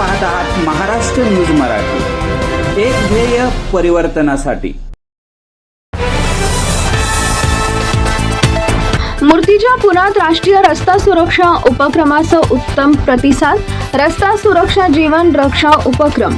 पाहत आहात महाराष्ट्र न्यूज मराठी, एक ध्येय परिवर्तनासाठी। मूर्तिजापुरात राष्ट्रीय रस्ता सुरक्षा उपक्रमाचा उत्तम प्रतिसाद। रस्ता सुरक्षा जीवन रक्षा उपक्रम।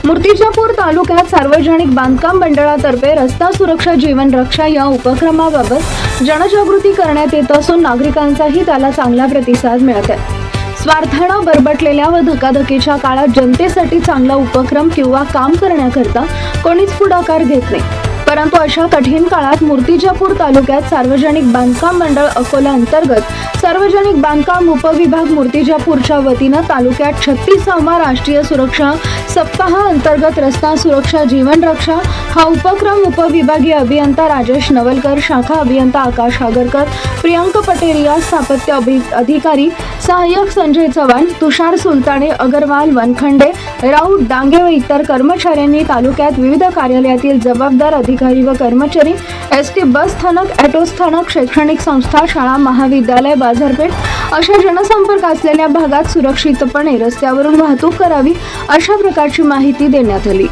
मूर्तिजापूर तालुक्यात सार्वजनिक बांधकाम मंडळातर्फे रस्ता सुरक्षा जीवन रक्षा या उपक्रमाबाबत जनजागृती करण्यात येत असून नागरिकांचाही त्याला चांगला प्रतिसाद मिळत आहे। स्वार्थानं बरबटलेल्या व धकाधकीच्या काळात जनतेसाठी चांगला उपक्रम किंवा काम करण्याकरता कोणीच पुढाकार घेत नाही, परंतु अशा कठीण काळात मूर्तिजापूर तालुक्यात सार्वजनिक बांधकाम मंडळ अकोला अंतर्गत सार्वजनिक बांधकाम उपविभाग मूर्तिजापूरच्या वतीनं तालुक्यात 36वा राष्ट्रीय सुरक्षा सप्ताह अंतर्गत रस्ता सुरक्षा जीवन रक्षा हा उपक्रम उपविभागीय अभियंता राजेश नवलकर, शाखा अभियंता आकाश आगरकर, प्रियंक पटेरिया, स्थापत्य अधिकारी सहाय्यक संजय चव्हाण, तुषार सुलताने, अगरवाल, वनखंडे, राऊत, डांगे व इतर कर्मचाऱ्यांनी तालुक्यात विविध कार्यालयातील जबाबदार अधिकारी व कर्मचारी, एसटी बस स्थानक, ऑटो स्थानक, शैक्षणिक संस्था, शाळा, महाविद्यालय, बाजारपेठ अशा जनसंपर्क असलेल्या भागात सुरक्षितपणे रस्त्यावरून वाहतूक करावी अशा प्रकारची माहिती देण्यात आली।